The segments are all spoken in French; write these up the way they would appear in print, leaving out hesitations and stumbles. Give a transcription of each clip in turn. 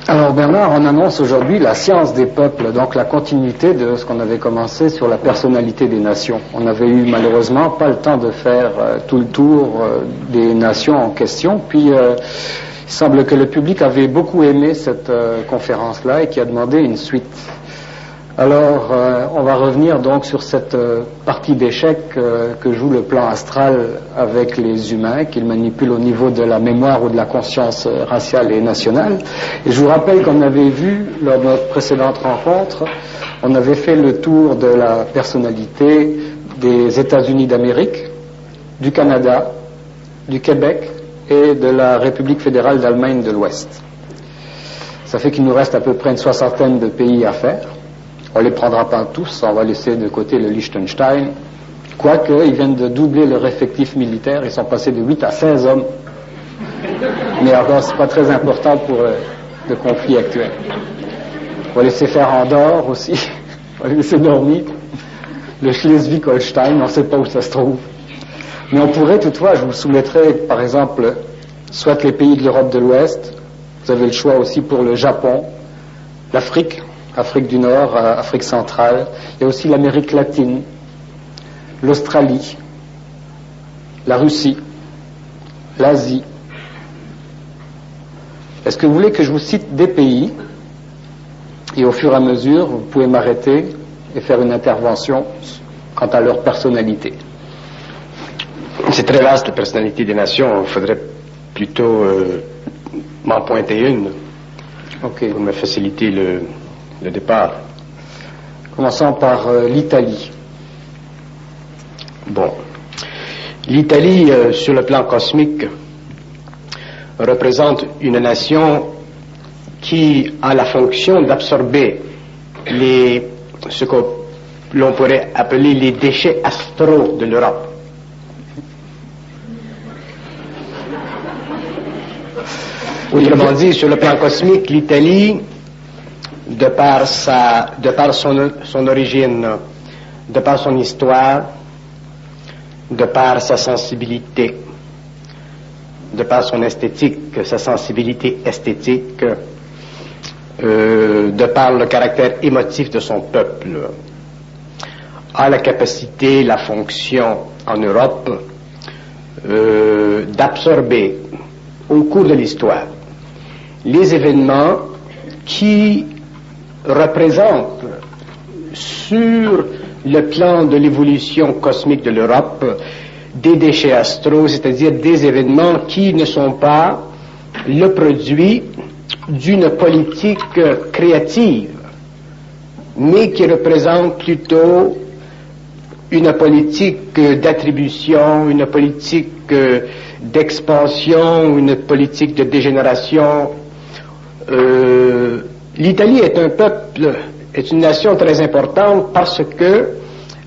Alors Bernard, on annonce aujourd'hui la science des peuples, donc la continuité de ce qu'on avait commencé sur la personnalité des nations. On n'avait eu malheureusement pas le temps de faire tout le tour des nations en question, puis il semble que le public avait beaucoup aimé cette conférence-là et qui a demandé une suite. Alors, on va revenir donc sur cette partie d'échec que joue le plan astral avec les humains, qu'il manipule au niveau de la mémoire ou de la conscience raciale et nationale. Et je vous rappelle qu'on avait vu, lors de notre précédente rencontre, on avait fait le tour de la personnalité des États-Unis d'Amérique, du Canada, du Québec et de la République fédérale d'Allemagne de l'Ouest. Ça fait qu'il nous reste à peu près une soixantaine de pays à faire. On ne les prendra pas tous, on va laisser de côté le Liechtenstein, quoique ils viennent de doubler leur effectif militaire, ils sont passés de 8 à 16 hommes. Mais alors, c'est pas très important pour le conflit actuel. On va laisser faire Andorre aussi, on va laisser dormir. Le Schleswig-Holstein, on ne sait pas où ça se trouve. Mais on pourrait toutefois, je vous soumettrai par exemple, soit les pays de l'Europe de l'Ouest, vous avez le choix aussi pour le Japon, l'Afrique, Afrique du Nord, Afrique centrale, il y a aussi l'Amérique latine, l'Australie, la Russie, l'Asie. Est-ce que vous voulez que je vous cite des pays et au fur et à mesure, vous pouvez m'arrêter et faire une intervention quant à leur personnalité? C'est très vaste, la personnalité des nations. Il faudrait plutôt m'en pointer une pour me faciliter le départ. Commençons par l'Italie. Bon. L'Italie, sur le plan cosmique, représente une nation qui a la fonction d'absorber ce que l'on pourrait appeler les déchets astraux de l'Europe. Autrement dit, sur le plan cosmique, l'Italie, de par son origine, de par son histoire, de par sa sensibilité, de par son esthétique, sa sensibilité esthétique, de par le caractère émotif de son peuple, a la capacité, la fonction en Europe d'absorber au cours de l'histoire les événements qui représentent sur le plan de l'évolution cosmique de l'Europe des déchets astraux, c'est-à-dire des événements qui ne sont pas le produit d'une politique créative, mais qui représentent plutôt une politique d'attribution, une politique d'expansion, une politique de dégénération. L'Italie est un peuple, est une nation très importante parce que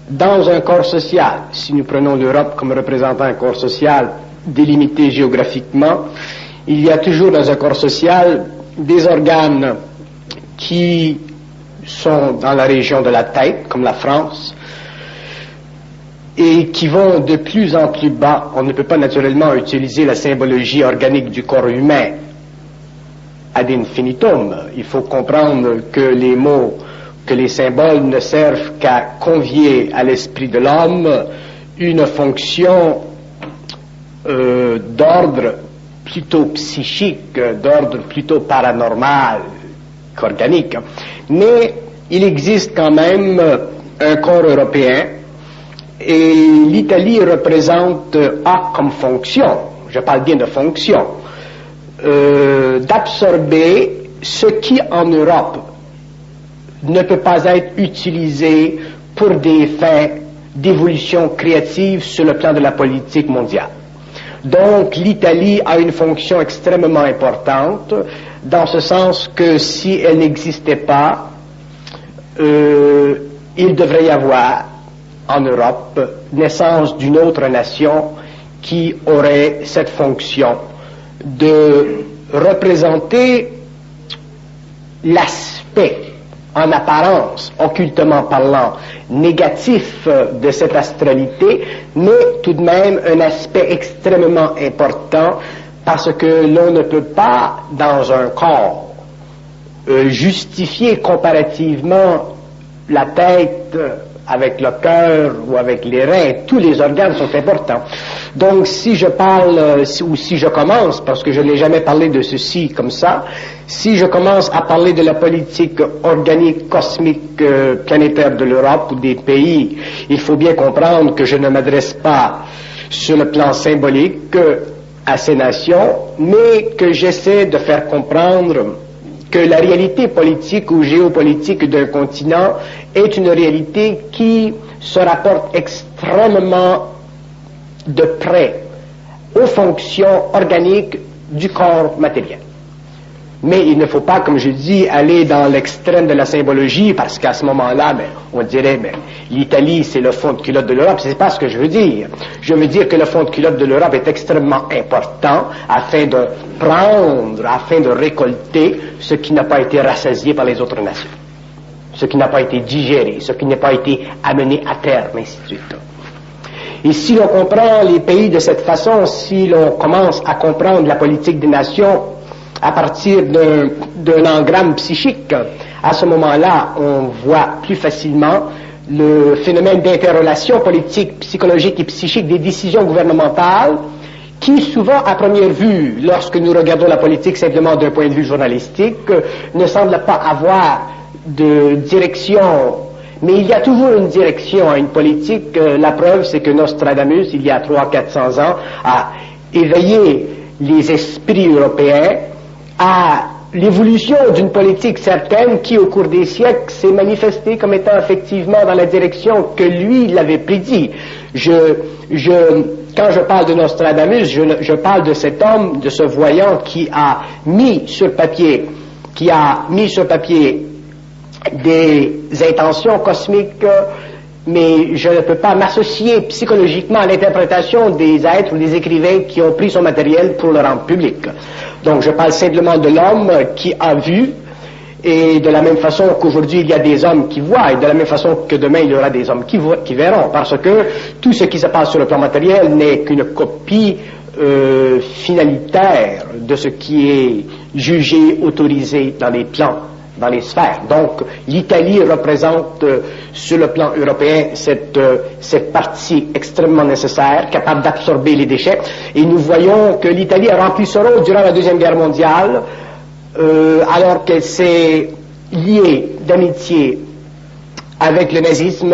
dans un corps social, si nous prenons l'Europe comme représentant un corps social délimité géographiquement, il y a toujours dans un corps social des organes qui sont dans la région de la tête, comme la France, et qui vont de plus en plus bas. On ne peut pas naturellement utiliser la symbologie organique du corps humain ad infinitum. Il faut comprendre que les mots, que les symboles ne servent qu'à convier à l'esprit de l'homme une fonction d'ordre plutôt psychique, d'ordre plutôt paranormal qu'organique. Mais il existe quand même un corps européen et l'Italie représente, a comme fonction, je parle bien de fonction, d'absorber ce qui en Europe ne peut pas être utilisé pour des fins d'évolution créative sur le plan de la politique mondiale. Donc l'Italie a une fonction extrêmement importante, dans ce sens que si elle n'existait pas, il devrait y avoir en Europe naissance d'une autre nation qui aurait cette fonction de représenter l'aspect en apparence, occultement parlant, négatif de cette astralité, mais tout de même un aspect extrêmement important parce que l'on ne peut pas, dans un corps justifier comparativement la tête avec le cœur ou avec les reins. Tous les organes sont importants. Donc si je parle, ou si je commence, parce que je n'ai jamais parlé de ceci comme ça, si je commence à parler de la politique organique, cosmique, planétaire de l'Europe ou des pays, il faut bien comprendre que je ne m'adresse pas sur le plan symbolique à ces nations, mais que j'essaie de faire comprendre que la réalité politique ou géopolitique d'un continent est une réalité qui se rapporte extrêmement de près aux fonctions organiques du corps matériel. Mais il ne faut pas, comme je dis, aller dans l'extrême de la symbologie, parce qu'à ce moment-là, on dirait, l'Italie, c'est le fond de culotte de l'Europe. C'est pas ce que je veux dire. Je veux dire que le fond de culotte de l'Europe est extrêmement important afin de prendre, afin de récolter ce qui n'a pas été rassasié par les autres nations, ce qui n'a pas été digéré, ce qui n'a pas été amené à terme, ainsi de suite. Et si l'on comprend les pays de cette façon, si l'on commence à comprendre la politique des nations à partir d'un engramme psychique, à ce moment-là, on voit plus facilement le phénomène d'interrelation politique, psychologique et psychique des décisions gouvernementales qui, souvent, à première vue, lorsque nous regardons la politique simplement d'un point de vue journalistique, ne semblent pas avoir de direction. Mais il y a toujours une direction à une politique. La preuve, c'est que Nostradamus, il y a 300-400 ans, a éveillé les esprits européens à l'évolution d'une politique certaine qui, au cours des siècles, s'est manifestée comme étant effectivement dans la direction que lui l'avait prédit. Quand je parle de Nostradamus, je parle de cet homme, de ce voyant qui a mis sur papier des intentions cosmiques, mais je ne peux pas m'associer psychologiquement à l'interprétation des êtres ou des écrivains qui ont pris son matériel pour le rendre public. Donc je parle simplement de l'homme qui a vu, et de la même façon qu'aujourd'hui il y a des hommes qui voient, et de la même façon que demain il y aura des hommes qui verront, parce que tout ce qui se passe sur le plan matériel n'est qu'une copie finalitaire de ce qui est jugé, autorisé dans les plans, dans les sphères. Donc l'Italie représente sur le plan européen cette partie extrêmement nécessaire, capable d'absorber les déchets, et nous voyons que l'Italie a rempli ce rôle durant la Deuxième Guerre mondiale, alors qu'elle s'est liée d'amitié avec le nazisme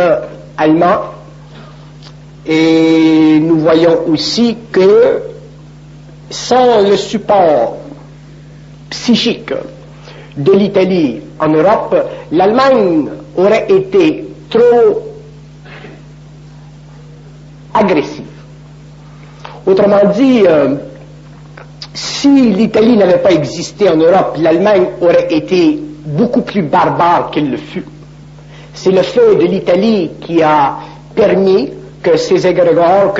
allemand, et nous voyons aussi que sans le support psychique de l'Italie en Europe, l'Allemagne aurait été trop agressive. Autrement dit, si l'Italie n'avait pas existé en Europe, l'Allemagne aurait été beaucoup plus barbare qu'elle le fut. C'est le fait de l'Italie qui a permis que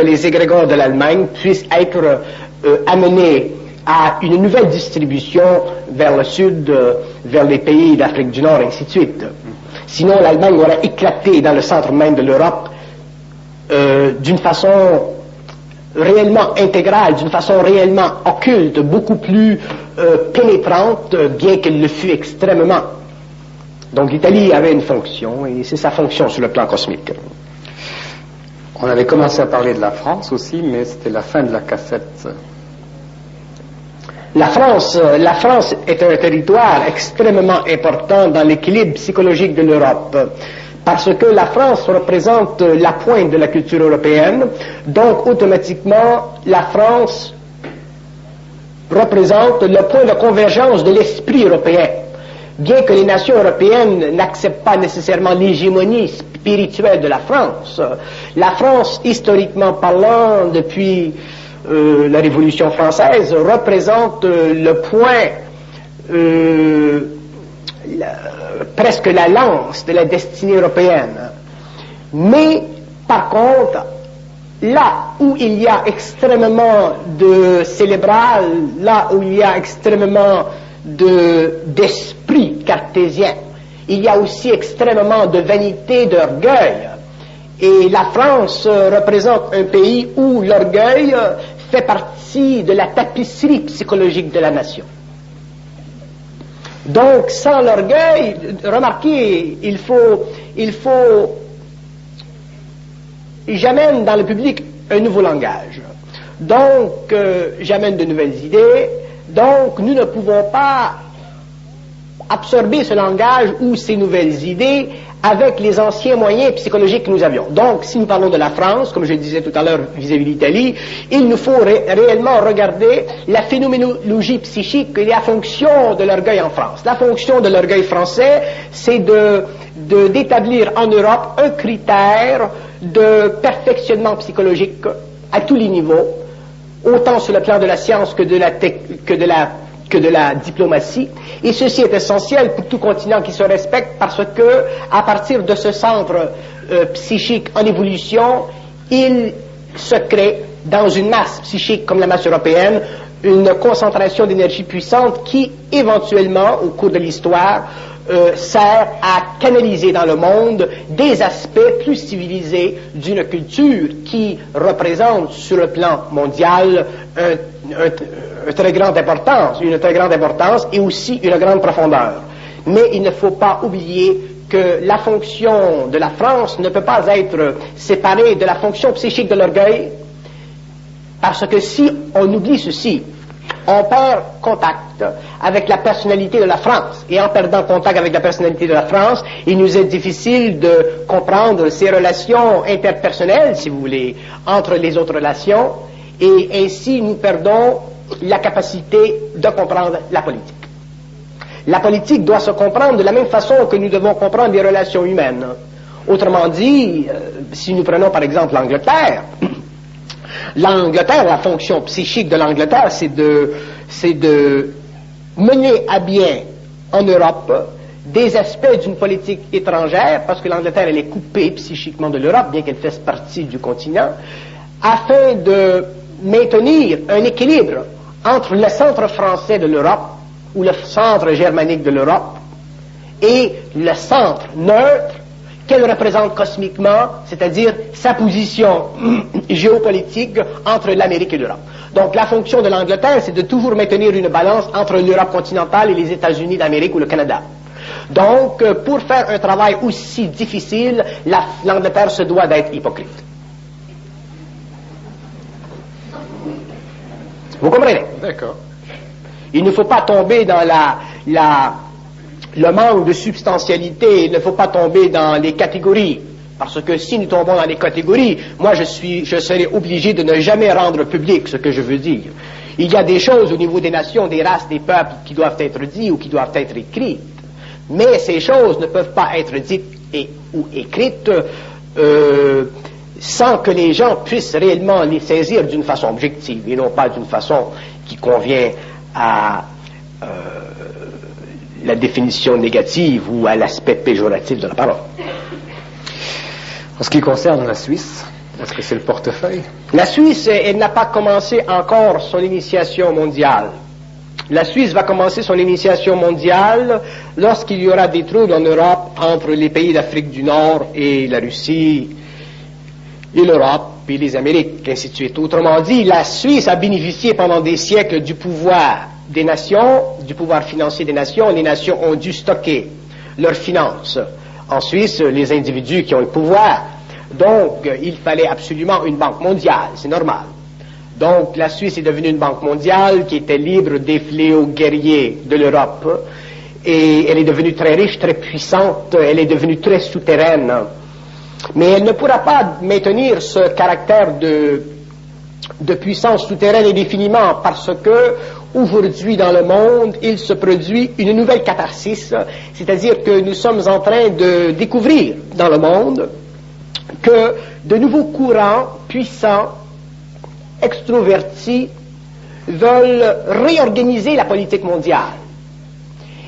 les égrégores de l'Allemagne puissent être amenés à une nouvelle distribution vers le sud, vers les pays d'Afrique du Nord, et ainsi de suite. Sinon, l'Allemagne aurait éclaté dans le centre même de l'Europe d'une façon réellement intégrale, d'une façon réellement occulte, beaucoup plus pénétrante, bien qu'elle le fût extrêmement. Donc l'Italie avait une fonction, et c'est sa fonction sur le plan cosmique. On avait commencé à parler de la France aussi, mais c'était la fin de la cassette. La France est un territoire extrêmement important dans l'équilibre psychologique de l'Europe, parce que la France représente la pointe de la culture européenne, donc automatiquement la France représente le point de convergence de l'esprit européen. Bien que les nations européennes n'acceptent pas nécessairement l'hégémonie spirituelle de la France, historiquement parlant, depuis la Révolution française, représente le point, presque la lance de la destinée européenne. Mais, par contre, là où il y a extrêmement de célébral, là où il y a extrêmement d'esprit cartésien, il y a aussi extrêmement de vanité, d'orgueil. Et la France représente un pays où l'orgueil fait partie de la tapisserie psychologique de la nation. Donc, sans l'orgueil, remarquez, j'amène dans le public un nouveau langage. Donc, j'amène de nouvelles idées. Donc, nous ne pouvons pas absorber ce langage ou ces nouvelles idées avec les anciens moyens psychologiques que nous avions. Donc, si nous parlons de la France, comme je disais tout à l'heure vis-à-vis de l'Italie, il nous faut réellement regarder la phénoménologie psychique et la fonction de l'orgueil en France. La fonction de l'orgueil français, c'est d'établir en Europe un critère de perfectionnement psychologique à tous les niveaux, autant sur le plan de la science que de la diplomatie, et ceci est essentiel pour tout continent qui se respecte parce que, à partir de ce centre psychique en évolution, il se crée dans une masse psychique comme la masse européenne une concentration d'énergie puissante qui, éventuellement, au cours de l'histoire, sert à canaliser dans le monde des aspects plus civilisés d'une culture qui représente sur le plan mondial une très grande importance et aussi une grande profondeur. Mais il ne faut pas oublier que la fonction de la France ne peut pas être séparée de la fonction psychique de l'orgueil, parce que si on oublie ceci, on perd contact avec la personnalité de la France. Et en perdant contact avec la personnalité de la France, il nous est difficile de comprendre ces relations interpersonnelles, si vous voulez, entre les autres relations, et ainsi nous perdons la capacité de comprendre la politique. La politique doit se comprendre de la même façon que nous devons comprendre les relations humaines. Autrement dit, si nous prenons par exemple l'Angleterre, la fonction psychique de l'Angleterre, c'est de mener à bien en Europe des aspects d'une politique étrangère, parce que l'Angleterre, elle est coupée psychiquement de l'Europe, bien qu'elle fasse partie du continent, afin de maintenir un équilibre entre le centre français de l'Europe, ou le centre germanique de l'Europe, et le centre neutre qu'elle représente cosmiquement, c'est-à-dire sa position géopolitique entre l'Amérique et l'Europe. Donc la fonction de l'Angleterre, c'est de toujours maintenir une balance entre l'Europe continentale et les États-Unis d'Amérique ou le Canada. Donc, pour faire un travail aussi difficile, l'Angleterre se doit d'être hypocrite. Vous comprenez? D'accord. Il ne faut pas tomber dans le manque de substantialité, il ne faut pas tomber dans les catégories, parce que si nous tombons dans les catégories, moi je serai obligé de ne jamais rendre public ce que je veux dire. Il y a des choses au niveau des nations, des races, des peuples qui doivent être dites ou qui doivent être écrites, mais ces choses ne peuvent pas être dites ou écrites sans que les gens puissent réellement les saisir d'une façon objective et non pas d'une façon qui convient à la définition négative ou à l'aspect péjoratif de la parole. En ce qui concerne la Suisse, est-ce que c'est le portefeuille? La Suisse, elle n'a pas commencé encore son initiation mondiale. La Suisse va commencer son initiation mondiale lorsqu'il y aura des troubles en Europe entre les pays d'Afrique du Nord et la Russie, et l'Europe, et les Amériques, ainsi de suite. Autrement dit, la Suisse a bénéficié pendant des siècles du pouvoir des nations, du pouvoir financier des nations. Les nations ont dû stocker leurs finances en Suisse, les individus qui ont le pouvoir. Donc, il fallait absolument une banque mondiale, c'est normal. Donc, la Suisse est devenue une banque mondiale qui était libre des fléaux guerriers de l'Europe, et elle est devenue très riche, très puissante, elle est devenue très souterraine. Mais elle ne pourra pas maintenir ce caractère de puissance souterraine indéfiniment, parce que aujourd'hui dans le monde, il se produit une nouvelle catharsis, c'est-à-dire que nous sommes en train de découvrir dans le monde que de nouveaux courants puissants, extrovertis, veulent réorganiser la politique mondiale.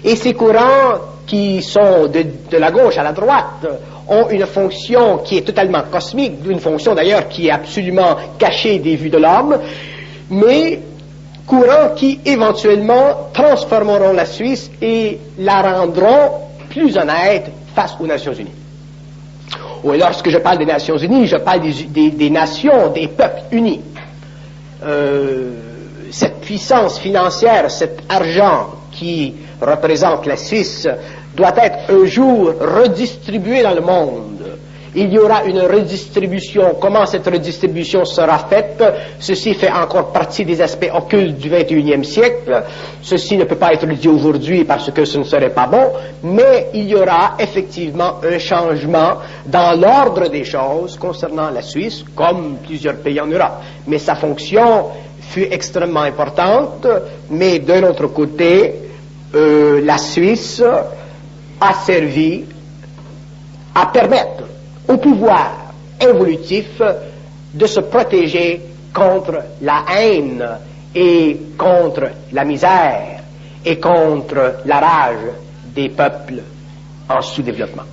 Et ces courants qui sont de la gauche à la droite ont une fonction qui est totalement cosmique, une fonction d'ailleurs qui est absolument cachée des vues de l'homme, mais courants qui éventuellement transformeront la Suisse et la rendront plus honnête face aux Nations Unies. Et lorsque je parle des Nations Unies, je parle des nations, des peuples unis. Cette puissance financière, cet argent qui représente la Suisse doit être un jour redistribué dans le monde. Il y aura une redistribution. Comment cette redistribution sera faite? Ceci fait encore partie des aspects occultes du XXIe siècle. Ceci ne peut pas être dit aujourd'hui parce que ce ne serait pas bon, mais il y aura effectivement un changement dans l'ordre des choses concernant la Suisse, comme plusieurs pays en Europe. Mais sa fonction fut extrêmement importante, mais d'un autre côté, la Suisse a servi à permettre au pouvoir évolutif de se protéger contre la haine et contre la misère et contre la rage des peuples en sous-développement.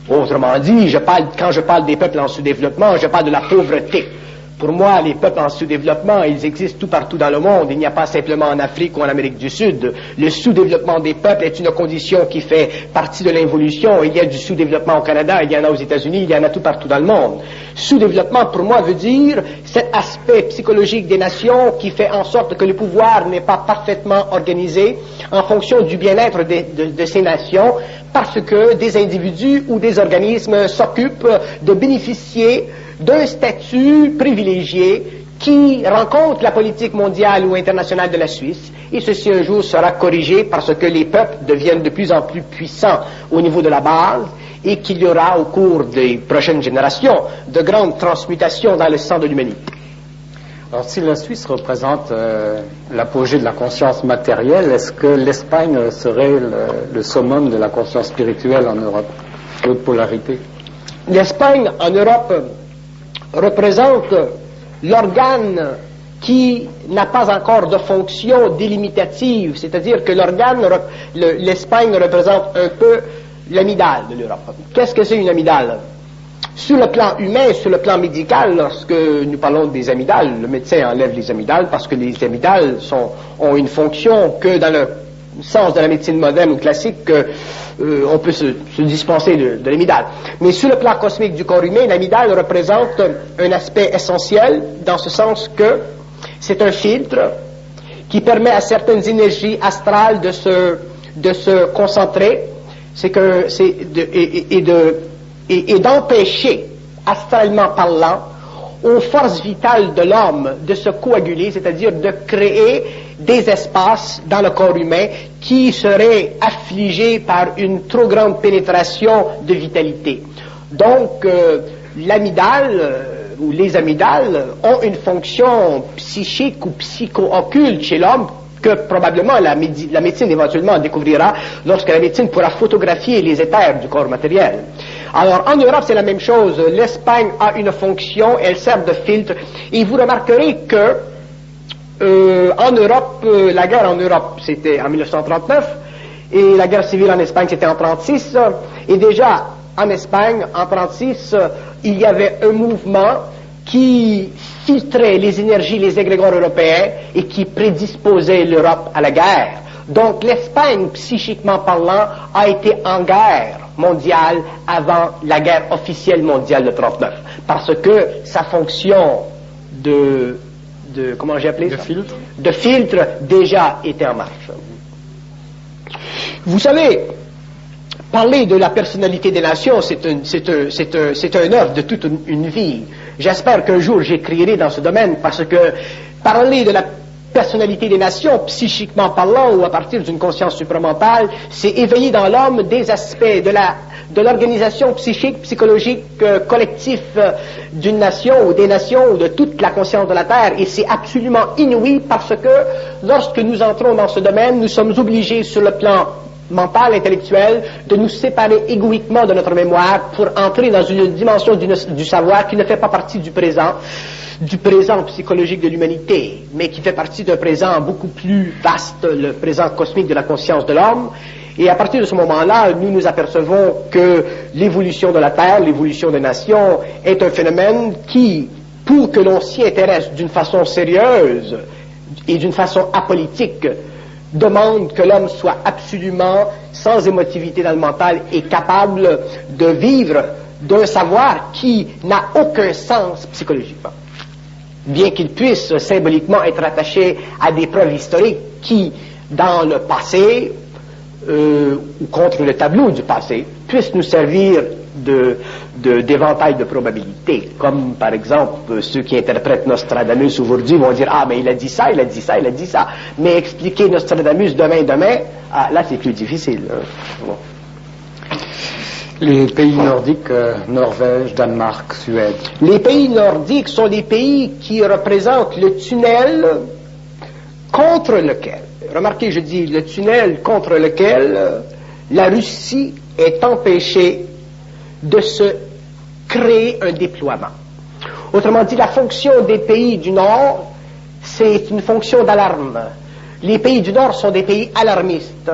Autrement dit, quand je parle des peuples en sous-développement, je parle de la pauvreté. Pour moi, les peuples en sous-développement, ils existent tout partout dans le monde. Il n'y a pas simplement en Afrique ou en Amérique du Sud. Le sous-développement des peuples est une condition qui fait partie de l'évolution. Il y a du sous-développement au Canada, il y en a aux États-Unis, il y en a tout partout dans le monde. Sous-développement, pour moi, veut dire cet aspect psychologique des nations qui fait en sorte que le pouvoir n'est pas parfaitement organisé en fonction du bien-être de ces nations, parce que des individus ou des organismes s'occupent de bénéficier d'un statut privilégié qui rencontre la politique mondiale ou internationale de la Suisse, et ceci un jour sera corrigé parce que les peuples deviennent de plus en plus puissants au niveau de la base, et qu'il y aura au cours des prochaines générations de grandes transmutations dans le sang de l'humanité. Alors si la Suisse représente l'apogée de la conscience matérielle, est-ce que l'Espagne serait le summum de la conscience spirituelle en Europe? L'autre polarité. L'Espagne en Europe représente l'organe qui n'a pas encore de fonction délimitative, c'est-à-dire que l'Espagne représente un peu l'amygdale de l'Europe. Qu'est-ce que c'est une amygdale? Sur le plan humain, sur le plan médical, lorsque nous parlons des amygdales, le médecin enlève les amygdales parce que les amygdales ont une fonction que dans le sens de la médecine moderne ou classique, on peut se dispenser de l'amygdale. Mais sur le plan cosmique du corps humain, l'amygdale représente un aspect essentiel dans ce sens que c'est un filtre qui permet à certaines énergies astrales de se concentrer, et d'empêcher, astralement parlant, aux forces vitales de l'homme de se coaguler, c'est-à-dire de créer des espaces dans le corps humain qui seraient affligés par une trop grande pénétration de vitalité. Donc, l'amygdale, ou les amygdales, ont une fonction psychique ou psycho-occulte chez l'homme que probablement la médecine éventuellement découvrira lorsque la médecine pourra photographier les éthers du corps matériel. Alors, en Europe, c'est la même chose. L'Espagne a une fonction, elle sert de filtre. Et vous remarquerez que, en Europe, la guerre en Europe, c'était en 1939, et la guerre civile en Espagne, c'était en 1936. Et déjà, en Espagne, en 1936, il y avait un mouvement qui filtrait les énergies, les égrégores européens, et qui prédisposait l'Europe à la guerre. Donc, l'Espagne, psychiquement parlant, a été en guerre mondiale avant la guerre officielle mondiale de 1939. Parce que sa fonction comment j'ai appelé ça? Filtre. De filtre déjà était en marche. Vous savez, parler de la personnalité des nations, c'est un œuvre de toute une vie. J'espère qu'un jour j'écrirai dans ce domaine, parce que parler de la personnalité des nations, psychiquement parlant, ou à partir d'une conscience supramentale, c'est éveiller dans l'homme des aspects de l'organisation psychique, psychologique, collectif d'une nation, ou des nations, ou de toute la conscience de la Terre. Et c'est absolument inouï, parce que lorsque nous entrons dans ce domaine, nous sommes obligés sur le plan mental, intellectuel, de nous séparer égoïquement de notre mémoire pour entrer dans une dimension du savoir qui ne fait pas partie du présent psychologique de l'humanité, mais qui fait partie d'un présent beaucoup plus vaste, le présent cosmique de la conscience de l'homme. Et à partir de ce moment-là, nous nous apercevons que l'évolution de la Terre, l'évolution des nations, est un phénomène qui, pour que l'on s'y intéresse d'une façon sérieuse et d'une façon apolitique, demande que l'homme soit absolument sans émotivité dans le mental et capable de vivre d'un savoir qui n'a aucun sens psychologiquement, bien qu'il puisse symboliquement être attaché à des preuves historiques qui dans le passé ou contre le tableau du passé puisse nous servir d'éventail de probabilités, comme par exemple ceux qui interprètent Nostradamus aujourd'hui vont dire ah mais il a dit ça, il a dit ça, il a dit ça, mais expliquer Nostradamus demain, là c'est plus difficile. Bon. Les pays nordiques, Norvège, Danemark, Suède. Les pays nordiques sont les pays qui représentent le tunnel contre lequel, remarquez je dis le tunnel contre lequel la Russie est empêchée de se créer un déploiement. Autrement dit, la fonction des pays du Nord, c'est une fonction d'alarme. Les pays du Nord sont des pays alarmistes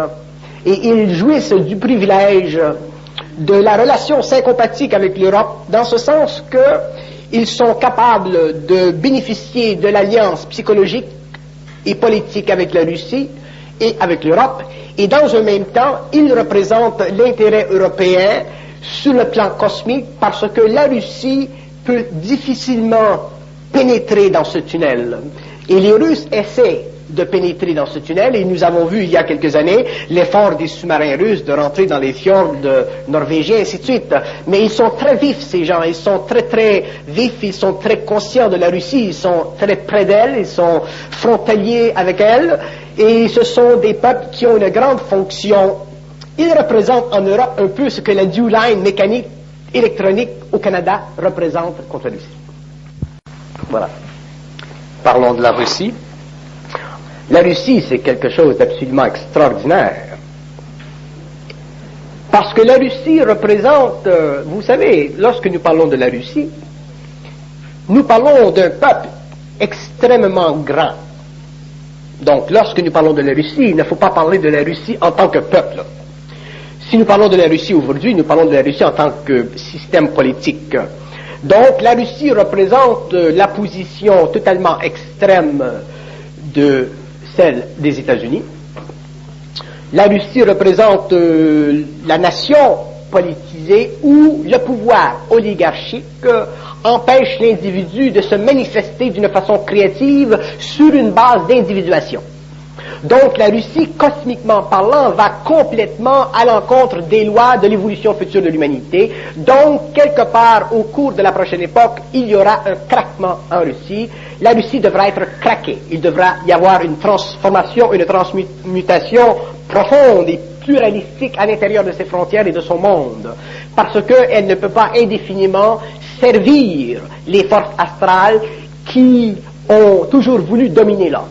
et ils jouissent du privilège de la relation sympathique avec l'Europe, dans ce sens qu'ils sont capables de bénéficier de l'alliance psychologique et politique avec la Russie et avec l'Europe, et dans un même temps, ils représentent l'intérêt européen sur le plan cosmique, parce que la Russie peut difficilement pénétrer dans ce tunnel. Et les Russes essaient de pénétrer dans ce tunnel, et nous avons vu il y a quelques années l'effort des sous-marins russes de rentrer dans les fjords norvégiens, et ainsi de suite. Mais ils sont très vifs, ces gens, ils sont très vifs, ils sont très conscients de la Russie, ils sont très près d'elle, ils sont frontaliers avec elle, et ce sont des peuples qui ont une grande fonction. Ils représentent en Europe un peu ce que la New Line mécanique électronique au Canada représente contre la Russie. Voilà. Parlons de la Russie. La Russie, c'est quelque chose d'absolument extraordinaire. Parce que la Russie représente, vous savez, lorsque nous parlons de la Russie, nous parlons d'un peuple extrêmement grand. Donc, lorsque nous parlons de la Russie, il ne faut pas parler de la Russie en tant que peuple. Si nous parlons de la Russie aujourd'hui, nous parlons de la Russie en tant que système politique. Donc, la Russie représente la position totalement extrême de celle des États-Unis. La Russie représente la nation politisée où le pouvoir oligarchique empêche l'individu de se manifester d'une façon créative sur une base d'individuation. Donc la Russie, cosmiquement parlant, va complètement à l'encontre des lois de l'évolution future de l'humanité. Donc, quelque part au cours de la prochaine époque, il y aura un craquement en Russie. La Russie devra être craquée. Il devra y avoir une transformation, une transmutation profonde et pluralistique à l'intérieur de ses frontières et de son monde. Parce qu'elle ne peut pas indéfiniment servir les forces astrales qui ont toujours voulu dominer l'homme.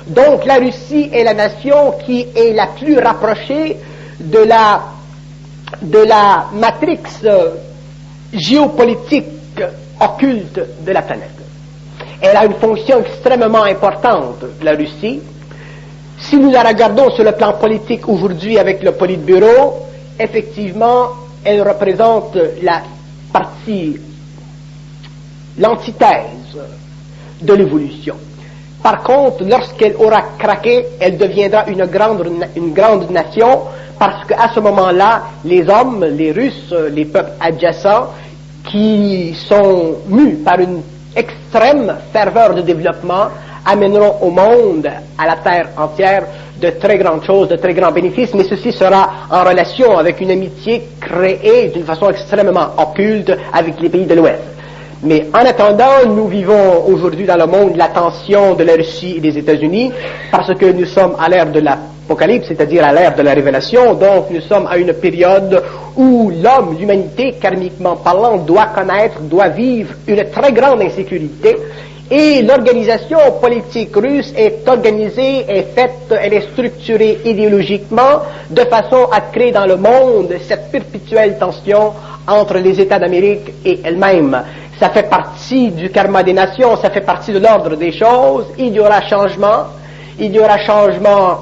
Donc la Russie est la nation qui est la plus rapprochée de la matrix géopolitique occulte de la planète. Elle a une fonction extrêmement importante, la Russie. Si nous la regardons sur le plan politique aujourd'hui avec le Politburo, effectivement, elle représente la partie, l'antithèse de l'évolution. Par contre, lorsqu'elle aura craqué, elle deviendra une grande nation, parce qu'à ce moment-là, les hommes, les Russes, les peuples adjacents, qui sont mus par une extrême ferveur de développement, amèneront au monde, à la terre entière, de très grandes choses, de très grands bénéfices, mais ceci sera en relation avec une amitié créée d'une façon extrêmement occulte avec les pays de l'Ouest. Mais en attendant, nous vivons aujourd'hui dans le monde la tension de la Russie et des États-Unis, parce que nous sommes à l'ère de l'Apocalypse, c'est-à-dire à l'ère de la révélation, donc nous sommes à une période où l'homme, l'humanité, karmiquement parlant, doit vivre une très grande insécurité, et l'organisation politique russe est organisée, elle est structurée idéologiquement, de façon à créer dans le monde cette perpétuelle tension entre les États d'Amérique et elles-mêmes. Ça fait partie du karma des nations, ça fait partie de l'ordre des choses. Il y aura changement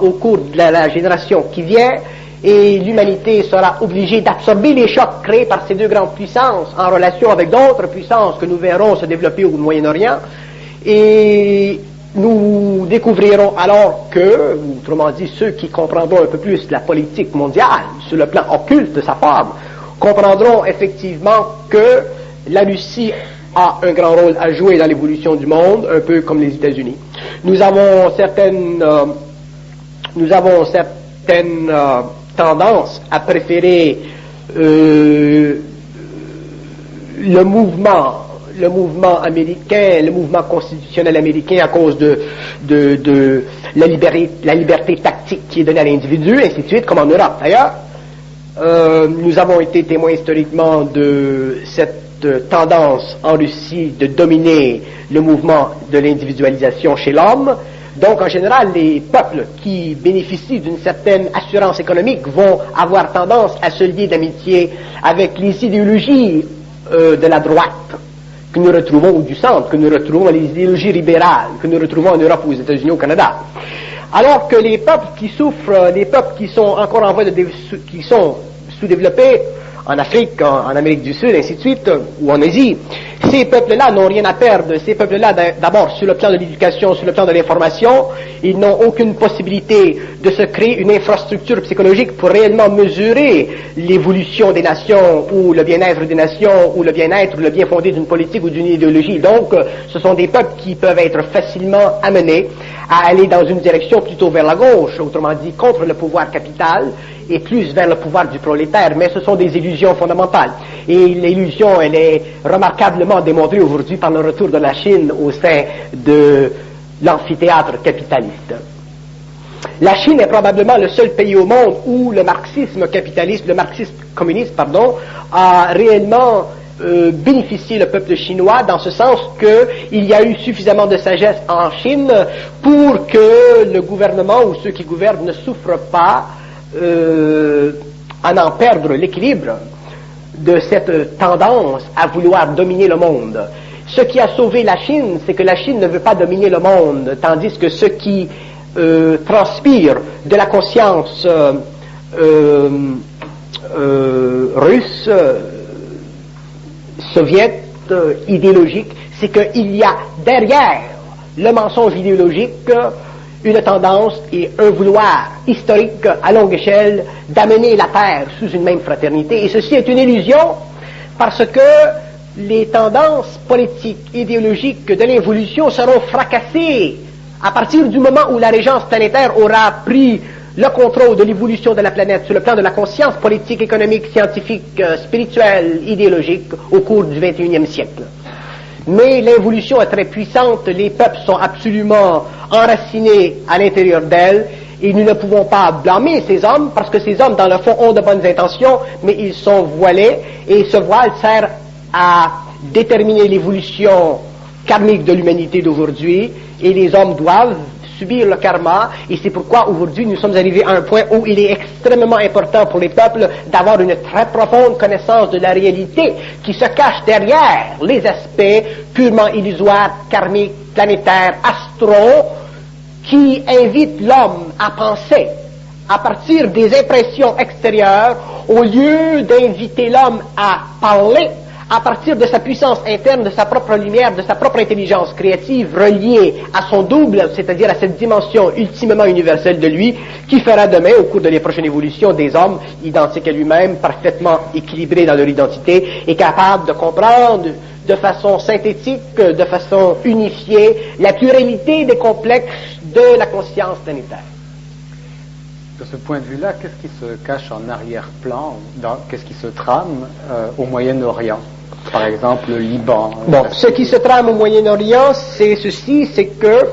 au cours de la génération qui vient, et l'humanité sera obligée d'absorber les chocs créés par ces deux grandes puissances en relation avec d'autres puissances que nous verrons se développer au Moyen-Orient. Et nous découvrirons alors que, autrement dit, ceux qui comprendront un peu plus la politique mondiale, sur le plan occulte de sa forme, comprendront effectivement que la Russie a un grand rôle à jouer dans l'évolution du monde, un peu comme les États-Unis. Nous avons certaines nous avons certaines tendances à préférer le mouvement américain, le mouvement constitutionnel américain à cause de la liberté tactique qui est donnée à l'individu, ainsi de suite, comme en Europe. D'ailleurs, nous avons été témoins historiquement de cette tendance en Russie de dominer le mouvement de l'individualisation chez l'homme. Donc, en général, les peuples qui bénéficient d'une certaine assurance économique vont avoir tendance à se lier d'amitié avec les idéologies de la droite que nous retrouvons, ou du centre, que nous retrouvons dans les idéologies libérales, que nous retrouvons en Europe, aux États-Unis, au Canada. Alors que les peuples qui souffrent, les peuples qui sont encore en voie qui sont sous-développés, en Afrique, en Amérique du Sud, ainsi de suite, ou en Asie, ces peuples-là n'ont rien à perdre. Ces peuples-là, d'abord, sur le plan de l'éducation, sur le plan de l'information, ils n'ont aucune possibilité de se créer une infrastructure psychologique pour réellement mesurer l'évolution des nations, ou le bien-être des nations, ou le bien-être, ou le bien fondé d'une politique ou d'une idéologie. Donc, ce sont des peuples qui peuvent être facilement amenés à aller dans une direction plutôt vers la gauche, autrement dit, contre le pouvoir capital, et plus vers le pouvoir du prolétaire, mais ce sont des illusions fondamentales. Et l'illusion, elle est remarquablement démontrée aujourd'hui par le retour de la Chine au sein de l'amphithéâtre capitaliste. La Chine est probablement le seul pays au monde où le marxisme communiste, a réellement bénéficié le peuple chinois, dans ce sens qu'il y a eu suffisamment de sagesse en Chine pour que le gouvernement ou ceux qui gouvernent ne souffrent pas à en perdre l'équilibre de cette tendance à vouloir dominer le monde. Ce qui a sauvé la Chine, c'est que la Chine ne veut pas dominer le monde, tandis que ce qui transpire de la conscience russe, soviète, idéologique, c'est qu'il y a derrière le mensonge idéologique une tendance et un vouloir historique à longue échelle d'amener la Terre sous une même fraternité. Et ceci est une illusion parce que les tendances politiques, idéologiques de l'évolution seront fracassées à partir du moment où la régence planétaire aura pris le contrôle de l'évolution de la planète sur le plan de la conscience politique, économique, scientifique, spirituelle, idéologique au cours du XXIe siècle. Mais l'évolution est très puissante, les peuples sont absolument enracinés à l'intérieur d'elle, et nous ne pouvons pas blâmer ces hommes, parce que ces hommes, dans le fond, ont de bonnes intentions, mais ils sont voilés, et ce voile sert à déterminer l'évolution karmique de l'humanité d'aujourd'hui, et les hommes doivent subir le karma, et c'est pourquoi aujourd'hui nous sommes arrivés à un point où il est extrêmement important pour les peuples d'avoir une très profonde connaissance de la réalité qui se cache derrière les aspects purement illusoires, karmiques, planétaires, astraux, qui invitent l'homme à penser à partir des impressions extérieures au lieu d'inviter l'homme à parler à partir de sa puissance interne, de sa propre lumière, de sa propre intelligence créative reliée à son double, c'est-à-dire à cette dimension ultimement universelle de lui, qui fera demain, au cours de les prochaines évolutions, des hommes identiques à lui-même, parfaitement équilibrés dans leur identité, et capables de comprendre de façon synthétique, de façon unifiée, la pluralité des complexes de la conscience planétaire. De ce point de vue-là, qu'est-ce qui se cache en arrière-plan, qu'est-ce qui se trame au Moyen-Orient? Par exemple, le Liban. Bon, ce qui se trame au Moyen-Orient, c'est ceci, c'est que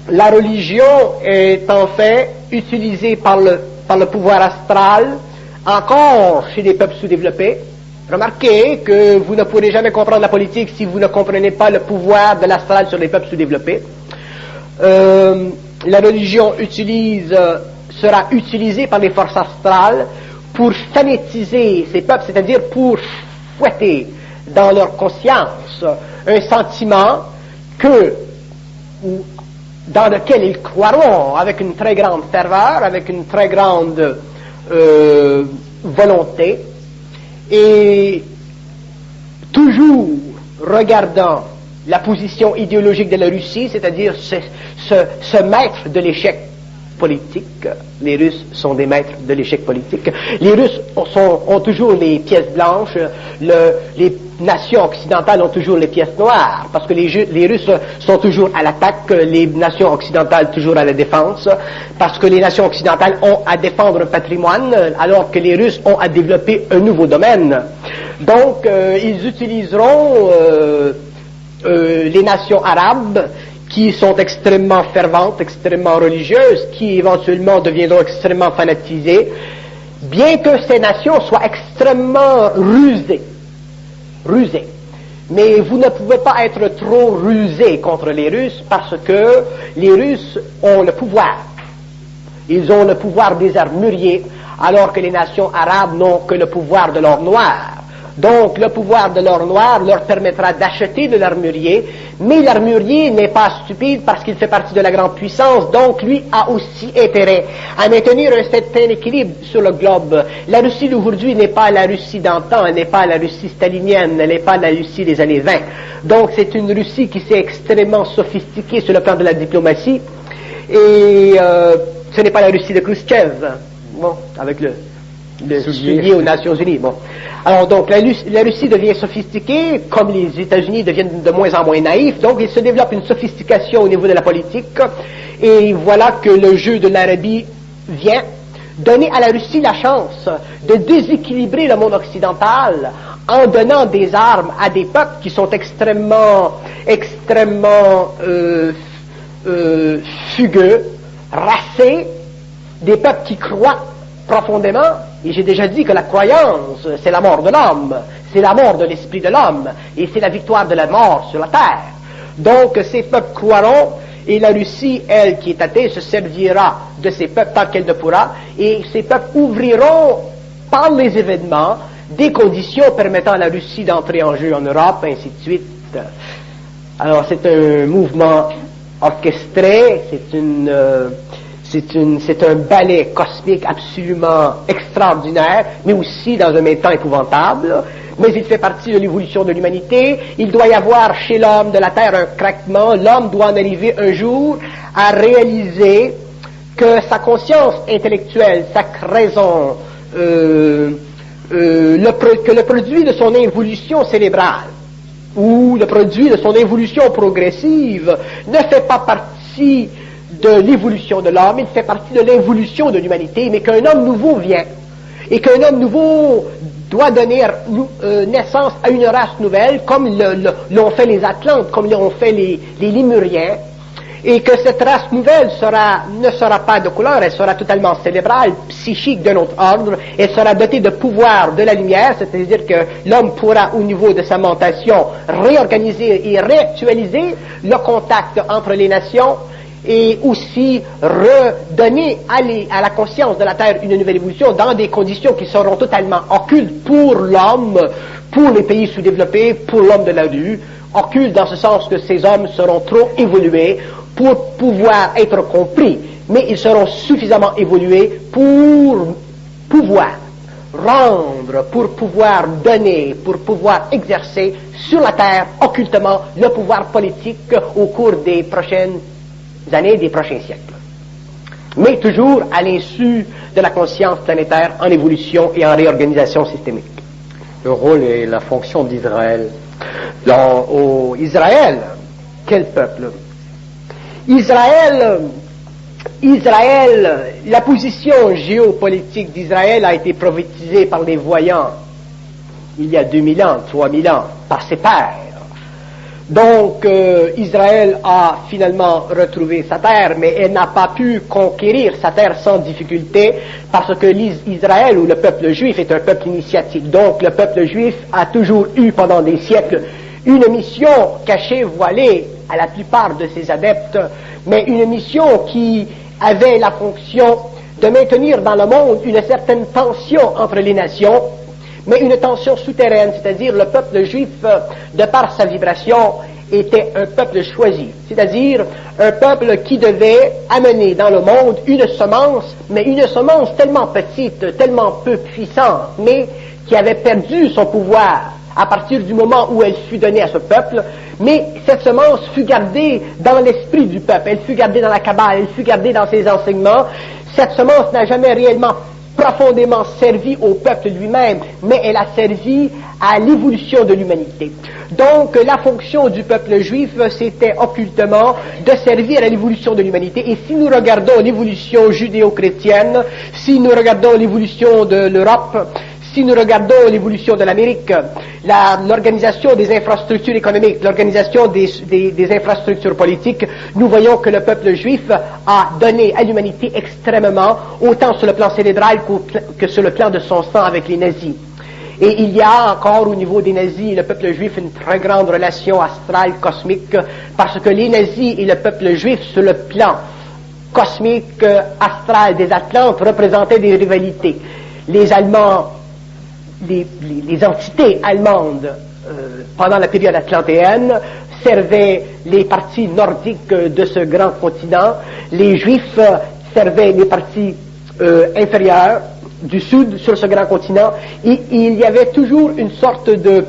la religion est en fait utilisée par le pouvoir astral, encore chez les peuples sous-développés. Remarquez que vous ne pourrez jamais comprendre la politique si vous ne comprenez pas le pouvoir de l'astral sur les peuples sous-développés. La religion sera utilisée par les forces astrales pour phanétiser ces peuples, c'est-à-dire pour fouetter dans leur conscience un sentiment dans lequel ils croiront avec une très grande ferveur, avec une très grande volonté, et toujours regardant la position idéologique de la Russie, c'est-à-dire ce maître de l'échec politique. Les Russes sont des maîtres de l'échec politique. Les Russes ont toujours les pièces blanches, les nations occidentales ont toujours les pièces noires, parce que les Russes sont toujours à l'attaque, les nations occidentales toujours à la défense, parce que les nations occidentales ont à défendre un patrimoine, alors que les Russes ont à développer un nouveau domaine. Donc, ils utiliseront les nations arabes, qui sont extrêmement ferventes, extrêmement religieuses, qui éventuellement deviendront extrêmement fanatisées, bien que ces nations soient extrêmement rusées. Mais vous ne pouvez pas être trop rusé contre les Russes, parce que les Russes ont le pouvoir. Ils ont le pouvoir des armuriers, alors que les nations arabes n'ont que le pouvoir de l'or noir. Donc, le pouvoir de l'or noir leur permettra d'acheter de l'armurier, mais l'armurier n'est pas stupide parce qu'il fait partie de la grande puissance, donc lui a aussi intérêt à maintenir un certain équilibre sur le globe. La Russie d'aujourd'hui n'est pas la Russie d'antan, elle n'est pas la Russie stalinienne, elle n'est pas la Russie des années 20. Donc, c'est une Russie qui s'est extrêmement sophistiquée sur le plan de la diplomatie, et ce n'est pas la Russie de Khrouchtchev, bon, avec le soulier aux Nations Unies. Bon. Alors donc la Russie devient sophistiquée, comme les États-Unis deviennent de moins en moins naïfs, donc il se développe une sophistication au niveau de la politique, et voilà que le jeu de l'Arabie vient donner à la Russie la chance de déséquilibrer le monde occidental en donnant des armes à des peuples qui sont extrêmement fugueux, racés, des peuples qui croient profondément. Et j'ai déjà dit que la croyance, c'est la mort de l'homme, c'est la mort de l'esprit de l'homme, et c'est la victoire de la mort sur la terre. Donc ces peuples croiront, et la Russie, elle qui est athée, se servira de ces peuples tant qu'elle ne pourra, et ces peuples ouvriront, par les événements, des conditions permettant à la Russie d'entrer en jeu en Europe, ainsi de suite. Alors c'est un mouvement orchestré, c'est un ballet cosmique absolument extraordinaire, mais aussi dans un même temps épouvantable. Mais il fait partie de l'évolution de l'humanité. Il doit y avoir chez l'homme de la Terre un craquement. L'homme doit en arriver un jour à réaliser que sa conscience intellectuelle, sa raison, que le produit de son évolution cérébrale, ou le produit de son évolution progressive, ne fait pas partie de l'évolution de l'homme, il fait partie de l'évolution de l'humanité, mais qu'un homme nouveau vient, et qu'un homme nouveau doit donner naissance à une race nouvelle, comme l'ont fait les Atlantes, comme l'ont fait les Lémuriens, et que cette race nouvelle ne sera pas de couleur, elle sera totalement cérébrale, psychique d'un autre ordre, elle sera dotée de pouvoir de la lumière, c'est-à-dire que l'homme pourra, au niveau de sa mentation, réorganiser et réactualiser le contact entre les nations, et aussi redonner à la conscience de la Terre une nouvelle évolution dans des conditions qui seront totalement occultes pour l'homme, pour les pays sous-développés, pour l'homme de la rue, occultes dans ce sens que ces hommes seront trop évolués pour pouvoir être compris, mais ils seront suffisamment évolués pour pouvoir rendre, pour pouvoir donner, pour pouvoir exercer sur la Terre occultement le pouvoir politique au cours des prochaines années, des prochains siècles. Mais toujours à l'insu de la conscience planétaire en évolution et en réorganisation systémique. Le rôle et la fonction d'Israël. Israël, quel peuple? Israël, la position géopolitique d'Israël a été prophétisée par les voyants il y a 2000 ans, 3000 ans, par ses pères. Donc, Israël a finalement retrouvé sa terre, mais elle n'a pas pu conquérir sa terre sans difficulté, parce que Israël, ou le peuple juif, est un peuple initiatique. Donc, le peuple juif a toujours eu, pendant des siècles, une mission cachée, voilée à la plupart de ses adeptes, mais une mission qui avait la fonction de maintenir dans le monde une certaine tension entre les nations, mais une tension souterraine, c'est-à-dire le peuple juif, de par sa vibration, était un peuple choisi, c'est-à-dire un peuple qui devait amener dans le monde une semence, mais une semence tellement petite, tellement peu puissante, mais qui avait perdu son pouvoir à partir du moment où elle fut donnée à ce peuple, mais cette semence fut gardée dans l'esprit du peuple, elle fut gardée dans la Kabbale, elle fut gardée dans ses enseignements. Cette semence n'a jamais réellement profondément servi au peuple lui-même, mais elle a servi à l'évolution de l'humanité. Donc, la fonction du peuple juif, c'était occultement de servir à l'évolution de l'humanité. Et si nous regardons l'évolution judéo-chrétienne, si nous regardons l'évolution de l'Europe, si nous regardons l'évolution de l'Amérique, l'organisation des infrastructures économiques, l'organisation des infrastructures politiques, nous voyons que le peuple juif a donné à l'humanité extrêmement, autant sur le plan cérébral que sur le plan de son sang avec les nazis. Et il y a encore au niveau des nazis et le peuple juif une très grande relation astrale, cosmique, parce que les nazis et le peuple juif sur le plan cosmique, astral des Atlantes représentaient des rivalités. Les Allemands, les entités allemandes pendant la période atlantéenne servaient les parties nordiques de ce grand continent, les Juifs servaient les parties inférieures du sud sur ce grand continent, et il y avait toujours une sorte de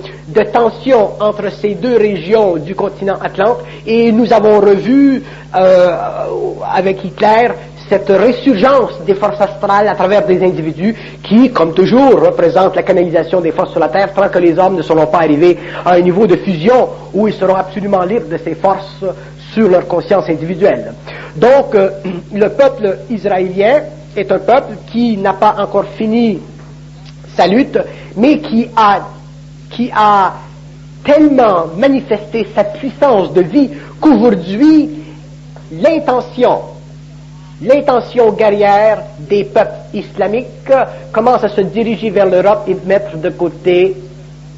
tension entre ces deux régions du continent Atlante, et nous avons revu avec Hitler cette résurgence des forces astrales à travers des individus qui, comme toujours, représentent la canalisation des forces sur la Terre tant que les hommes ne seront pas arrivés à un niveau de fusion où ils seront absolument libres de ces forces sur leur conscience individuelle. Donc, le peuple israélien est un peuple qui n'a pas encore fini sa lutte, mais qui a tellement manifesté sa puissance de vie qu'aujourd'hui, l'intention guerrière des peuples islamiques commence à se diriger vers l'Europe et mettre de côté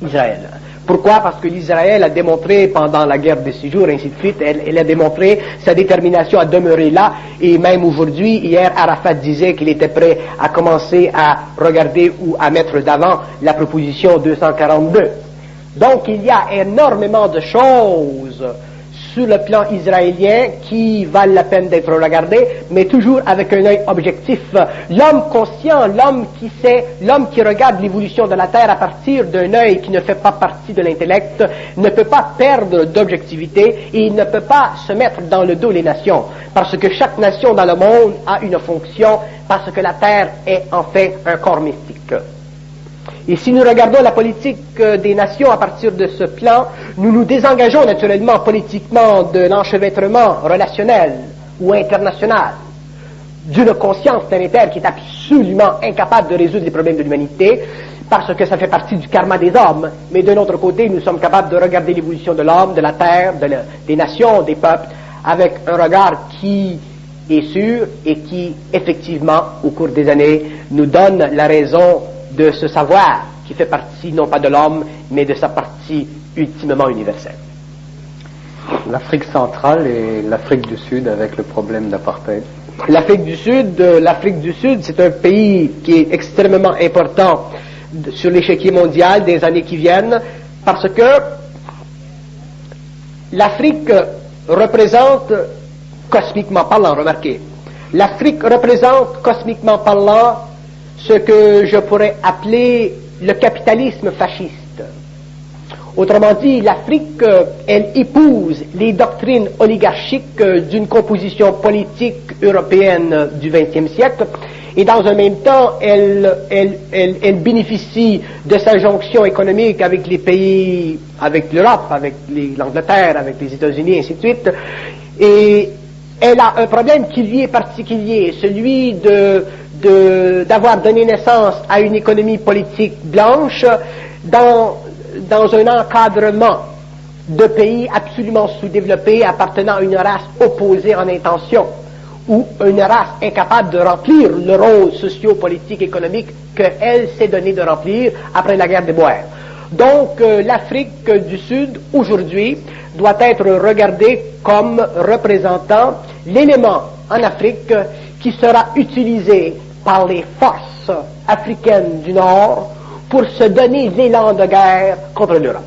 Israël. Pourquoi? Parce que l'Israël a démontré pendant la guerre des 6 jours, ainsi de suite, elle a démontré sa détermination à demeurer là, et même aujourd'hui, hier, Arafat disait qu'il était prêt à commencer à regarder ou à mettre d'avant la proposition 242. Donc il y a énormément de choses sur le plan israélien qui valent la peine d'être regardées, mais toujours avec un œil objectif. L'homme conscient, l'homme qui sait, l'homme qui regarde l'évolution de la Terre à partir d'un œil qui ne fait pas partie de l'intellect, ne peut pas perdre d'objectivité et il ne peut pas se mettre dans le dos les nations, parce que chaque nation dans le monde a une fonction, parce que la Terre est en fait un corps mystique. Et si nous regardons la politique des nations à partir de ce plan, nous nous désengageons naturellement politiquement de l'enchevêtrement relationnel ou international d'une conscience planétaire qui est absolument incapable de résoudre les problèmes de l'humanité, parce que ça fait partie du karma des hommes. Mais d'un autre côté, nous sommes capables de regarder l'évolution de l'homme, de la terre, des nations, des peuples, avec un regard qui est sûr et qui, effectivement, au cours des années, nous donne la raison de ce savoir qui fait partie non pas de l'homme, mais de sa partie ultimement universelle. L'Afrique centrale et l'Afrique du Sud avec le problème d'apartheid. L'Afrique du Sud, c'est un pays qui est extrêmement important sur l'échiquier mondial des années qui viennent, parce que l'Afrique représente, cosmiquement parlant, remarquez, l'Afrique représente, cosmiquement parlant, ce que je pourrais appeler le capitalisme fasciste. Autrement dit, l'Afrique, elle épouse les doctrines oligarchiques d'une composition politique européenne du XXe siècle, et dans un même temps, elle bénéficie de sa jonction économique avec les pays, avec l'Europe, avec l'Angleterre, avec les États-Unis, ainsi de suite, et elle a un problème qui lui est particulier, celui d'avoir donné naissance à une économie politique blanche dans un encadrement de pays absolument sous-développés appartenant à une race opposée en intention, ou une race incapable de remplir le rôle socio-politique économique qu'elle s'est donné de remplir après la guerre des Boers. Donc l'Afrique du Sud, aujourd'hui, doit être regardée comme représentant l'élément en Afrique qui sera utilisé par les forces africaines du Nord pour se donner l'élan de guerre contre l'Europe.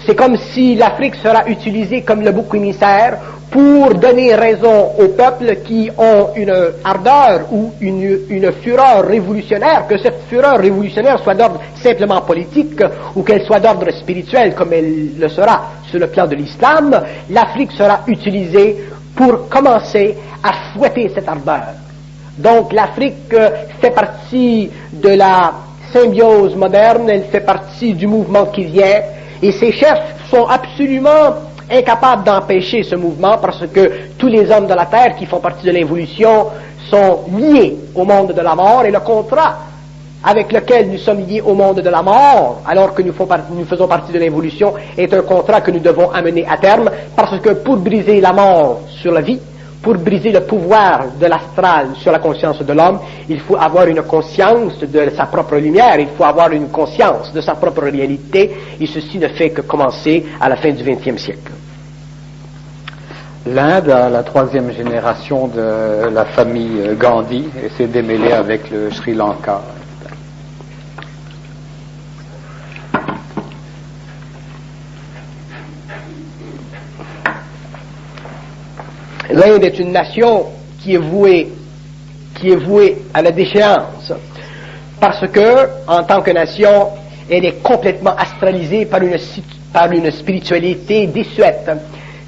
C'est comme si l'Afrique sera utilisée comme le bouc émissaire pour donner raison aux peuples qui ont une ardeur ou une fureur révolutionnaire, que cette fureur révolutionnaire soit d'ordre simplement politique ou qu'elle soit d'ordre spirituel comme elle le sera sur le plan de l'islam. L'Afrique sera utilisée pour commencer à fouetter cette ardeur Donc l'Afrique fait partie de la symbiose moderne, elle fait partie du mouvement qui vient, et ces chefs sont absolument incapables d'empêcher ce mouvement parce que tous les hommes de la Terre qui font partie de l'évolution sont liés au monde de la mort, et le contrat avec lequel nous sommes liés au monde de la mort, alors que nous faisons partie de l'évolution, est un contrat que nous devons amener à terme, parce que pour briser la mort sur la vie, pour briser le pouvoir de l'astral sur la conscience de l'homme, il faut avoir une conscience de sa propre lumière, il faut avoir une conscience de sa propre réalité, et ceci ne fait que commencer à la fin du XXe siècle. L'Inde a la troisième génération de la famille Gandhi et s'est démêlée avec le Sri Lanka. L'Inde est une nation qui est vouée à la déchéance, parce que, en tant que nation, elle est complètement astralisée par une spiritualité désuète,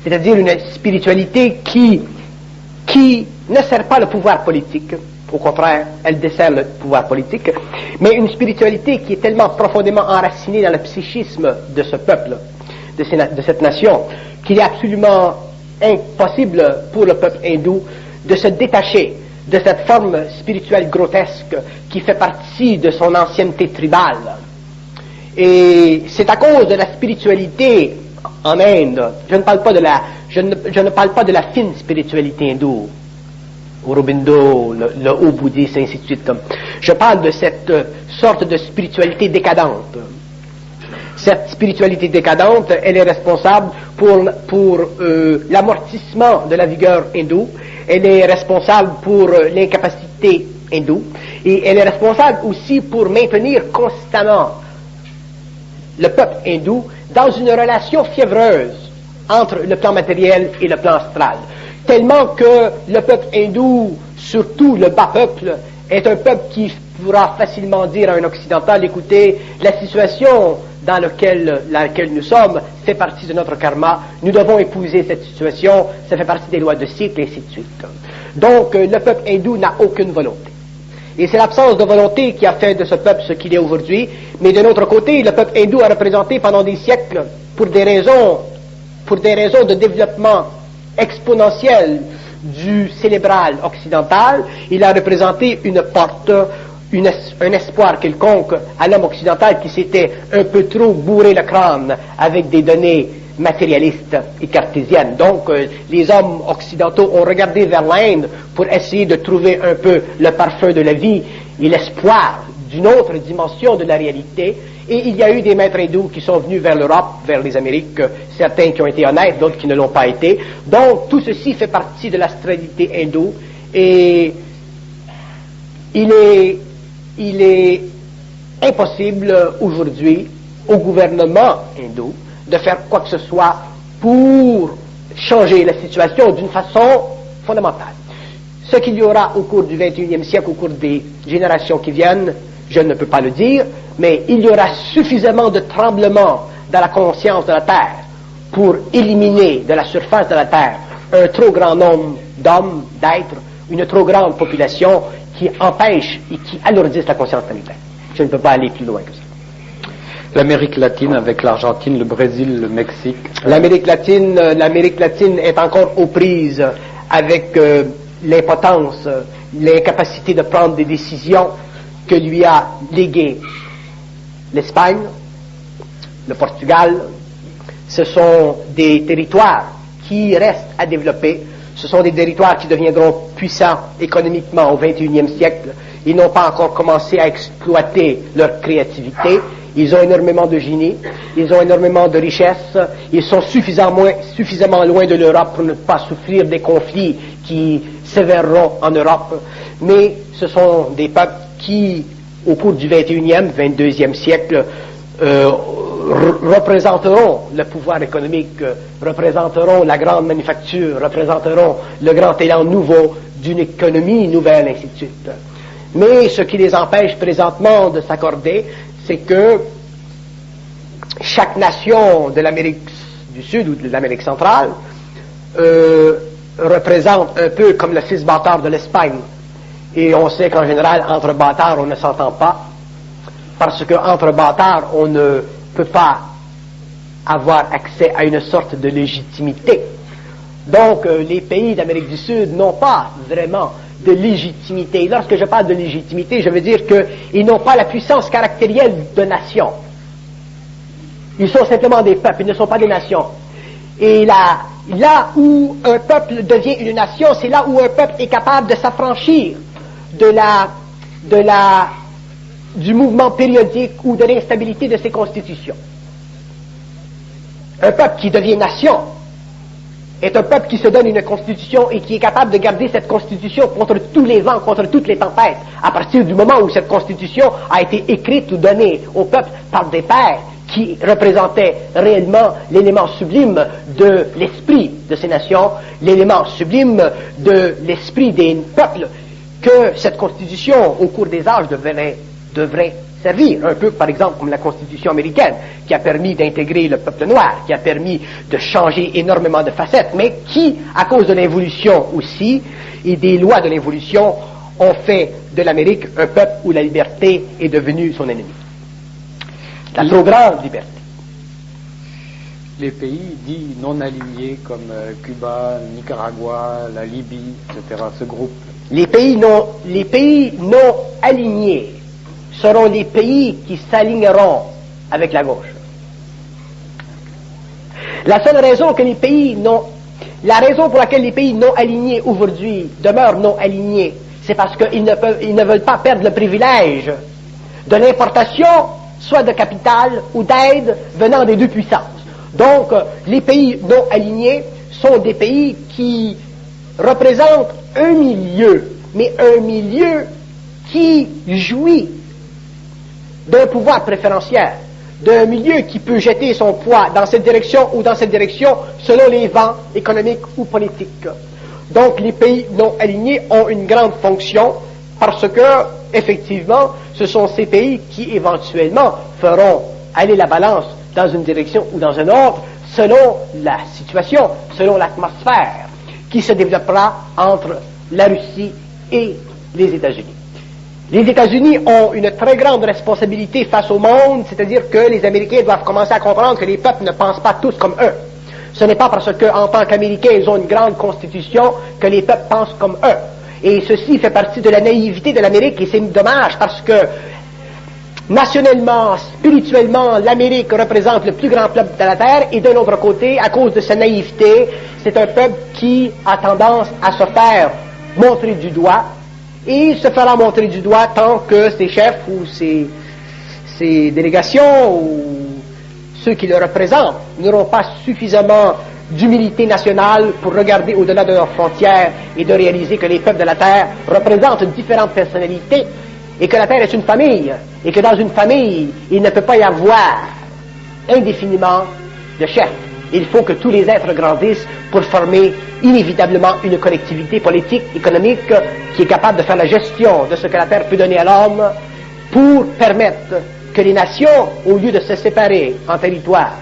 c'est-à-dire une spiritualité qui ne sert pas le pouvoir politique, au contraire, elle dessert le pouvoir politique, mais une spiritualité qui est tellement profondément enracinée dans le psychisme de ce peuple, de cette nation, qu'il est absolument impossible pour le peuple hindou de se détacher de cette forme spirituelle grotesque qui fait partie de son ancienneté tribale. Et c'est à cause de la spiritualité en Inde, je ne parle pas de la fine spiritualité hindoue, Aurobindo, le haut bouddhiste, ainsi de suite. Je parle de cette sorte de spiritualité décadente. Cette spiritualité décadente, elle est responsable pour l'amortissement de la vigueur hindoue, elle est responsable pour l'incapacité hindoue, et elle est responsable aussi pour maintenir constamment le peuple hindou dans une relation fiévreuse entre le plan matériel et le plan astral. Tellement que le peuple hindou, surtout le bas peuple, est un peuple qui pourra facilement dire à un occidental, écoutez, la situation dans laquelle nous sommes fait partie de notre karma, nous devons épouser cette situation, ça fait partie des lois de cycle, et ainsi de suite. Donc, le peuple hindou n'a aucune volonté. Et c'est l'absence de volonté qui a fait de ce peuple ce qu'il est aujourd'hui, mais d'un autre côté, le peuple hindou a représenté pendant des siècles, pour des raisons de développement exponentiel du cérébral occidental, il a représenté une porte, un espoir quelconque à l'homme occidental qui s'était un peu trop bourré le crâne avec des données matérialistes et cartésiennes. Donc, les hommes occidentaux ont regardé vers l'Inde pour essayer de trouver un peu le parfum de la vie et l'espoir d'une autre dimension de la réalité. Et il y a eu des maîtres hindous qui sont venus vers l'Europe, vers les Amériques, certains qui ont été honnêtes, d'autres qui ne l'ont pas été. Donc, tout ceci fait partie de l'astralité hindoue, et il est impossible aujourd'hui au gouvernement hindou de faire quoi que ce soit pour changer la situation d'une façon fondamentale. Ce qu'il y aura au cours du XXIe siècle, au cours des générations qui viennent, je ne peux pas le dire, mais il y aura suffisamment de tremblements dans la conscience de la Terre pour éliminer de la surface de la Terre un trop grand nombre d'hommes, d'êtres, une trop grande population qui empêche et qui alourdissent la conscience planétaire. Je ne peux pas aller plus loin que ça. L'Amérique latine avec l'Argentine, le Brésil, le Mexique. L'Amérique latine est encore aux prises avec l'impotence, l'incapacité de prendre des décisions que lui a légué l'Espagne, le Portugal. Ce sont des territoires qui restent à développer. Ce sont des territoires qui deviendront puissants économiquement au XXIe siècle. Ils n'ont pas encore commencé à exploiter leur créativité. Ils ont énormément de génie, ils ont énormément de richesses, ils sont suffisamment loin de l'Europe pour ne pas souffrir des conflits qui sévèreront en Europe. Mais ce sont des peuples qui, au cours du XXIe, XXIIe siècle, représenteront le pouvoir économique, représenteront la grande manufacture, représenteront le grand élan nouveau d'une économie nouvelle, ainsi de suite. Mais ce qui les empêche présentement de s'accorder, c'est que chaque nation de l'Amérique du Sud ou de l'Amérique centrale représente un peu comme le fils bâtard de l'Espagne. Et on sait qu'en général, entre bâtards, on ne s'entend pas, parce qu'entre bâtards, on ne peut pas avoir accès à une sorte de légitimité. Donc, les pays d'Amérique du Sud n'ont pas vraiment de légitimité. Lorsque je parle de légitimité, je veux dire qu'ils n'ont pas la puissance caractérielle de nation. Ils sont simplement des peuples, ils ne sont pas des nations. Et là où un peuple devient une nation, c'est là où un peuple est capable de s'affranchir du mouvement périodique ou de l'instabilité de ses constitutions. Un peuple qui devient nation est un peuple qui se donne une constitution et qui est capable de garder cette constitution contre tous les vents, contre toutes les tempêtes, à partir du moment où cette constitution a été écrite ou donnée au peuple par des pères qui représentaient réellement l'élément sublime de l'esprit de ces nations, l'élément sublime de l'esprit des peuples, que cette constitution, au cours des âges, devrait servir, un peu par exemple comme la Constitution américaine, qui a permis d'intégrer le peuple noir, qui a permis de changer énormément de facettes, mais qui, à cause de l'évolution aussi, et des lois de l'évolution, ont fait de l'Amérique un peuple où la liberté est devenue son ennemi. La trop grande liberté. Les pays dits non alignés comme Cuba, Nicaragua, la Libye, etc., ce groupe. Les pays non alignés seront les pays qui s'aligneront avec la gauche. La raison pour laquelle les pays non alignés aujourd'hui demeurent non alignés, c'est parce qu'ils ne veulent pas perdre le privilège de l'importation, soit de capital ou d'aide venant des deux puissances. Donc, les pays non alignés sont des pays qui représentent un milieu, mais un milieu qui jouit d'un pouvoir préférentiel, d'un milieu qui peut jeter son poids dans cette direction ou dans cette direction selon les vents économiques ou politiques. Donc les pays non alignés ont une grande fonction parce que, effectivement, ce sont ces pays qui éventuellement feront aller la balance dans une direction ou dans une autre selon la situation, selon l'atmosphère qui se développera entre la Russie et les États-Unis. Les États-Unis ont une très grande responsabilité face au monde, c'est-à-dire que les Américains doivent commencer à comprendre que les peuples ne pensent pas tous comme eux. Ce n'est pas parce qu'en tant qu'Américains, ils ont une grande constitution que les peuples pensent comme eux. Et ceci fait partie de la naïveté de l'Amérique, et c'est dommage parce que nationalement, spirituellement, l'Amérique représente le plus grand peuple de la Terre, et d'un autre côté, à cause de sa naïveté, c'est un peuple qui a tendance à se faire montrer du doigt, et il se fera montrer du doigt tant que ses chefs ou ses délégations ou ceux qui le représentent n'auront pas suffisamment d'humilité nationale pour regarder au-delà de leurs frontières et de réaliser que les peuples de la Terre représentent différentes personnalités et que la Terre est une famille et que dans une famille, il ne peut pas y avoir indéfiniment de chefs. Il faut que tous les êtres grandissent pour former inévitablement une collectivité politique, économique, qui est capable de faire la gestion de ce que la Terre peut donner à l'homme pour permettre que les nations, au lieu de se séparer en territoires,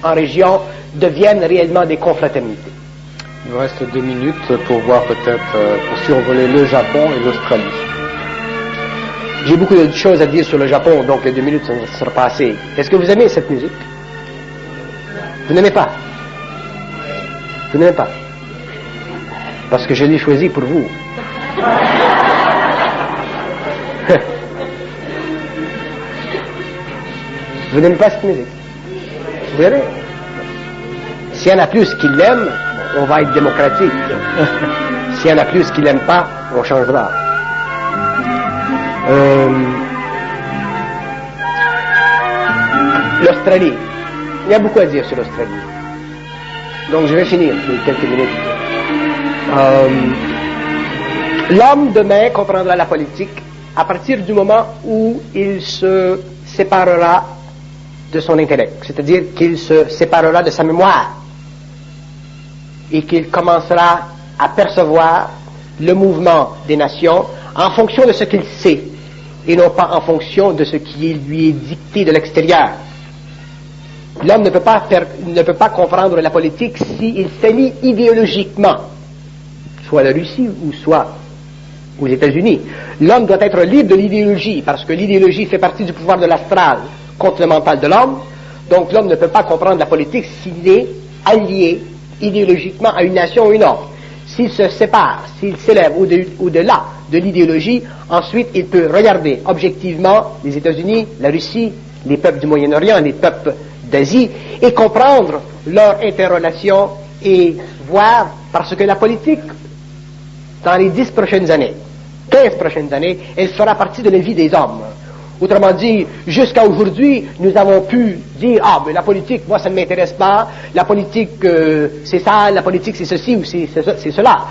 en régions, deviennent réellement des confraternités. Il nous reste 2 minutes pour voir peut-être, pour survoler le Japon et l'Australie. J'ai beaucoup de choses à dire sur le Japon, donc les 2 minutes sont passées. Est-ce que vous aimez cette musique? Vous n'aimez pas? Vous n'aimez pas? Parce que je l'ai choisi pour vous. Vous n'aimez pas cette musique? Vous aimez? S'il y en a plus qui l'aiment, on va être démocratique. S'il y en a plus qui l'aiment pas, on changera. L'Australie. Il y a beaucoup à dire sur l'Australie. Donc je vais finir les quelques minutes. L'homme demain comprendra la politique à partir du moment où il se séparera de son intellect, c'est-à-dire qu'il se séparera de sa mémoire et qu'il commencera à percevoir le mouvement des nations en fonction de ce qu'il sait et non pas en fonction de ce qui lui est dicté de l'extérieur. L'homme ne peut pas comprendre la politique s'il s'allie idéologiquement, soit la Russie ou soit aux États-Unis. L'homme doit être libre de l'idéologie, parce que l'idéologie fait partie du pouvoir de l'astral contre le mental de l'homme. Donc l'homme ne peut pas comprendre la politique s'il est allié idéologiquement à une nation ou une autre. S'il se sépare, s'il s'élève au-delà de l'idéologie, ensuite il peut regarder objectivement les États-Unis, la Russie, les peuples du Moyen-Orient, les peuples d'Asie, et comprendre leur interrelation et voir, parce que la politique, dans les 10 prochaines années, 15 prochaines années, elle fera partie de la vie des hommes. Autrement dit, jusqu'à aujourd'hui, nous avons pu dire, ah, mais la politique, moi, ça ne m'intéresse pas, la politique, c'est ça, la politique, c'est ceci ou c'est cela.